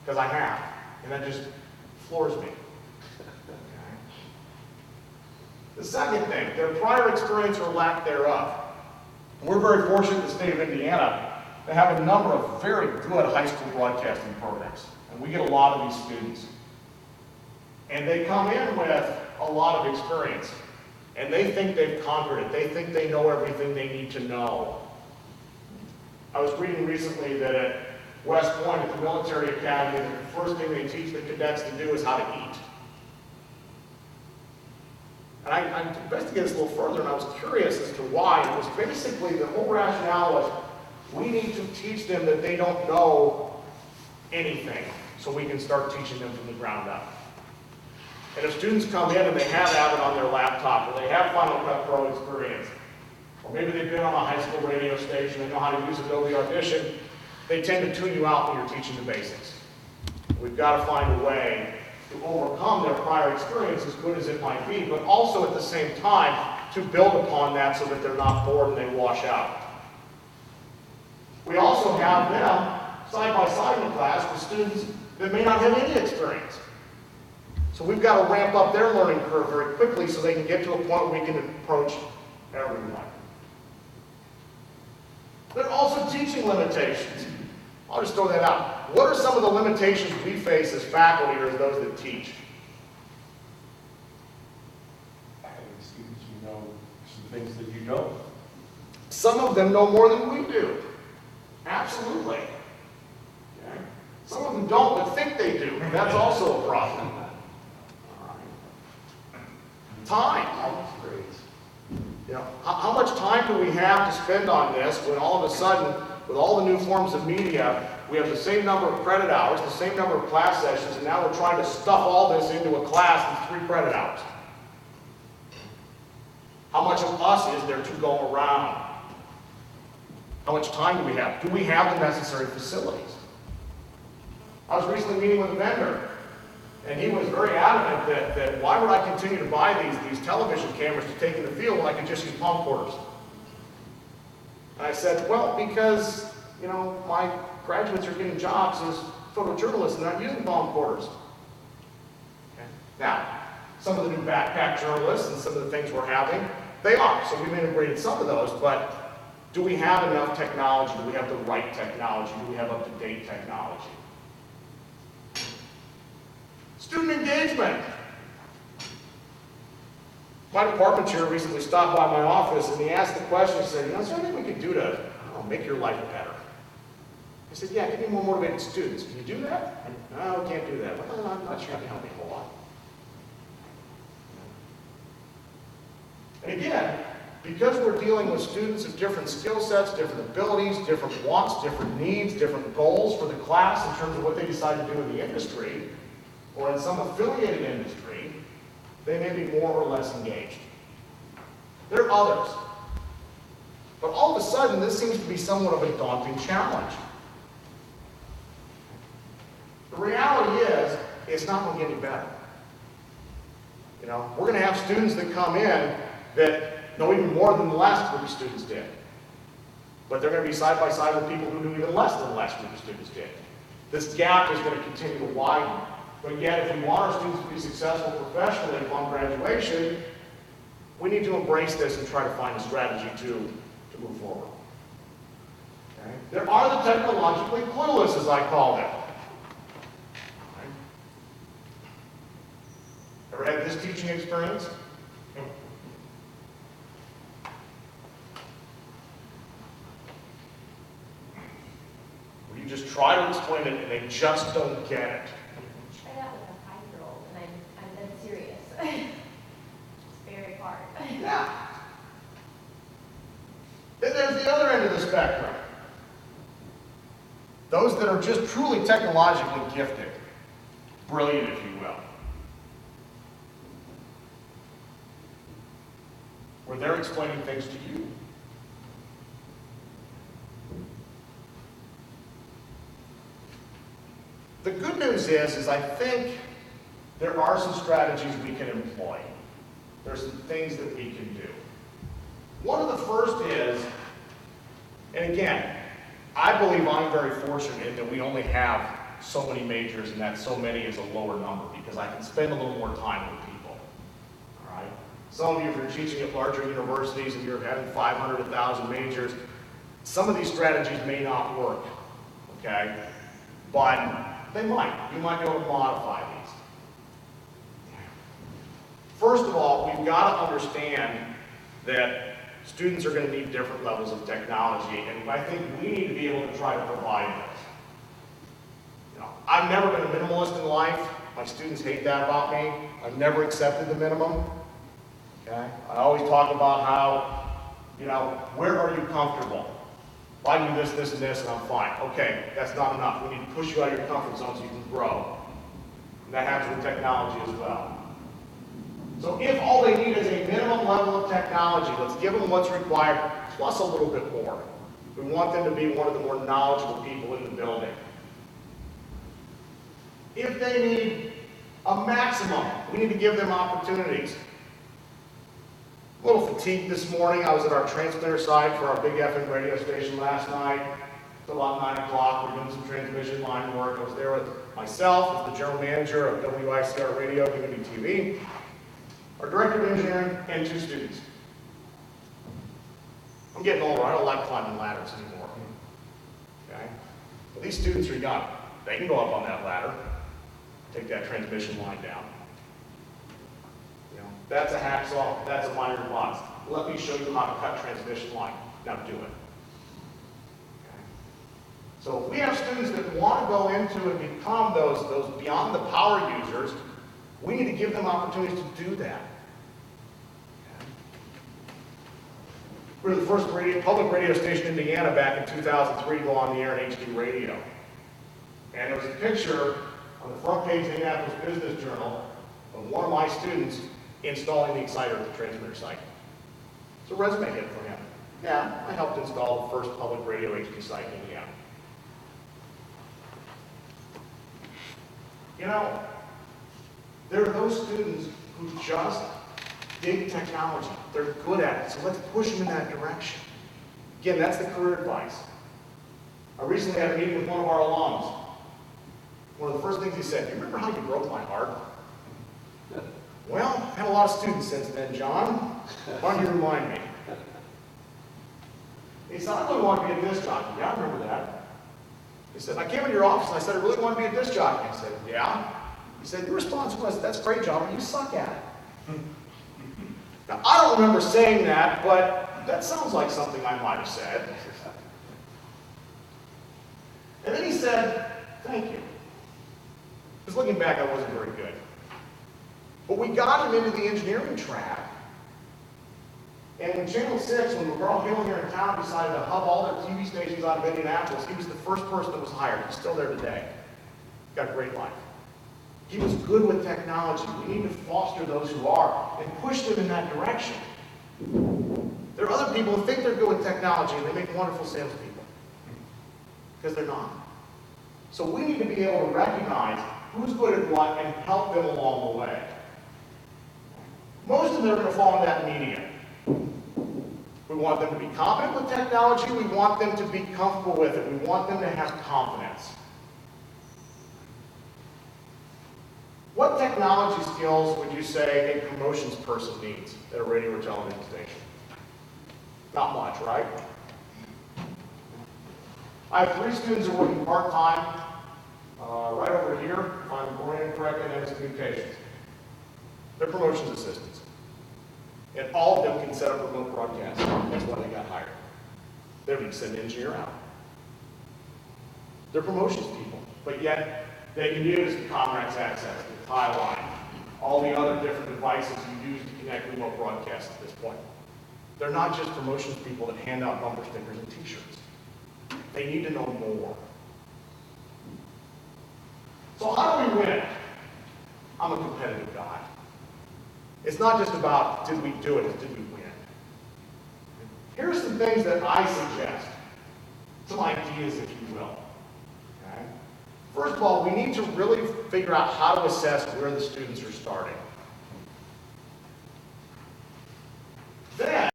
because I have, and that just floors me. The second thing, their prior experience or lack thereof. We're very fortunate in the state of Indiana to have a number of very good high school broadcasting programs, and we get a lot of these students. And they come in with a lot of experience, and they think they've conquered it. They think they know everything they need to know. I was reading recently that at West Point, at the military academy, the first thing they teach the cadets to do is how to eat. And I investigated this a little further, and I was curious as to why. It was basically, the whole rationale was, we need to teach them that they don't know anything, so we can start teaching them from the ground up. And if students come in and they have Avid on their laptop, or they have Final Cut Pro experience, or maybe they've been on a high school radio station, they know how to use Adobe Audition, they tend to tune you out when you're teaching the basics. We've got to find a way to overcome their prior experience, as good as it might be, but also at the same time to build upon that so that they're not bored and they wash out. We also have them side by side in the class with students that may not have any experience. So we've got to ramp up their learning curve very quickly so they can get to a point where we can approach everyone. There are also teaching limitations. I'll just throw that out. What are some of the limitations we face as faculty or as those that teach? Having students who know some things that you don't. Some of them know more than we do. Absolutely. Okay. Some of them don't, but think they do. That's also a problem. Time. You know, how much time do we have to spend on this when all of a sudden, with all the new forms of media, we have the same number of credit hours, the same number of class sessions, and now we're trying to stuff all this into a class in 3 credit hours? How much of us is there to go around? How much time do we have? Do we have the necessary facilities? I was recently meeting with a vendor, and he was very adamant that why would I continue to buy these television cameras to take in the field when I could just use palm quarters? And I said, well, because, you know, my graduates are getting jobs as photojournalists and not using palm quarters. Okay. Now, some of the new backpack journalists and some of the things we're having, they are. So we've integrated some of those, but do we have enough technology? Do we have the right technology? Do we have up-to-date technology? Student engagement. My department chair recently stopped by my office and he asked the question, he said, you know, is there anything we could do to, I don't know, make your life better? I said, yeah, give me more motivated students. Can you do that? No, we can't do that. Well, I'm not sure I can help you a whole lot. And again, because we're dealing with students of different skill sets, different abilities, different wants, different needs, different goals for the class in terms of what they decide to do in the industry, or in some affiliated industry, they may be more or less engaged. There are others. But all of a sudden, this seems to be somewhat of a daunting challenge. The reality is, it's not going to get any better. You know, we're going to have students that come in that know even more than the last group of students did. But they're going to be side by side with people who knew even less than the last group of students did. This gap is going to continue to widen. But yet, if we want our students to be successful professionally upon graduation, we need to embrace this and try to find a strategy to move forward. Okay? There are the technologically clueless, as I call them. Okay. Ever had this teaching experience? Where you just try to explain it and they just don't get it. Try that with a 5-year-old, and I'm dead serious. It's very hard. Yeah. Then there's the other end of the spectrum. Those that are just truly technologically gifted, brilliant, if you will. Where they're explaining things to you. The good news is I think there are some strategies we can employ. There's some things that we can do. One of the first is, and again, I believe I'm very fortunate in that we only have so many majors and that so many is a lower number because I can spend a little more time with people. All right? Some of you, if you're teaching at larger universities and you're having 500, 1,000 majors, some of these strategies may not work, okay? But they might. You might be able to modify these. First of all, we've got to understand that students are going to need different levels of technology, and I think we need to be able to try to provide those. You know, I've never been a minimalist in life. My students hate that about me. I've never accepted the minimum. Okay? I always talk about how, you know, where are you comfortable? Well, I do this, this, and this, and I'm fine. Okay, that's not enough. We need to push you out of your comfort zone so you can grow. And that happens with technology as well. So if all they need is a minimum level of technology, let's give them what's required, plus a little bit more. We want them to be one of the more knowledgeable people in the building. If they need a maximum, we need to give them opportunities. A little fatigued this morning. I was at our transmitter site for our big FM radio station last night. It's about 9 o'clock. We're doing some transmission line work. I was there with myself, as the general manager of WICR Radio, Community TV, our director of engineering, and 2 students. I'm getting older. I don't like climbing ladders anymore. Okay? But these students are young. They can go up on that ladder, take that transmission line down. You know, that's a hacksaw. That's a miter box. Let me show you how to cut transmission line. Now do it. Okay? So if we have students that want to go into and become those beyond the power users, we need to give them opportunities to do that. We were the first public radio station in Indiana back in 2003 to go on the air in HD radio. And there was a picture on the front page of the Indianapolis Business Journal of one of my students installing the exciter at the transmitter site. It's a resume hit for him. Yeah, I helped install the first public radio HD site in Indiana. You know, there are those students who just dig technology. They're good at it, so let's push them in that direction. Again, that's the career advice. I recently had a meeting with one of our alums. One of the first things he said, "Do you remember how you broke my heart?" Well, I've had a lot of students since then, John. Why don't you remind me? He said, "I really want to be a disc jockey." Yeah, I remember that. He said, "I came into your office and I said, I really want to be a disc jockey." I said, "Yeah." He said, "Your response was, 'That's great, John, but you suck at it.'" Now, I don't remember saying that, but that sounds like something I might have said. And then he said, "Thank you." Because looking back, I wasn't very good. But we got him into the engineering track. And when Channel 6, when McGraw-Hill here in town decided to hub all their TV stations out of Indianapolis, he was the first person that was hired. He's still there today. Got a great life. He was good with technology. We need to foster those who are and push them in that direction. There are other people who think they're good with technology and they make wonderful salespeople. Because they're not. So we need to be able to recognize who's good at what and help them along the way. Most of them are going to fall in that median. We want them to be competent with technology. We want them to be comfortable with it. We want them to have confidence. What technology skills would you say a promotions person needs at a radio or television station? Not much, right? I have 3 students who are working part-time, right over here, if I'm oriented correctly, and that's communications. They're promotions assistants. And all of them can set up remote broadcasts. That's why they got hired. They don't need to send an engineer out. They're promotions people, but yet they can use the Comrex access, the tie line, all the other different devices you use to connect remote broadcasts at this point. They're not just promotions people that hand out bumper stickers and t-shirts. They need to know more. So how do we win? I'm a competitive guy. It's not just about did we do it, it's did we win. Here are some things that I suggest. Some ideas, if you will. Okay? First of all, we need to really figure out how to assess where the students are starting.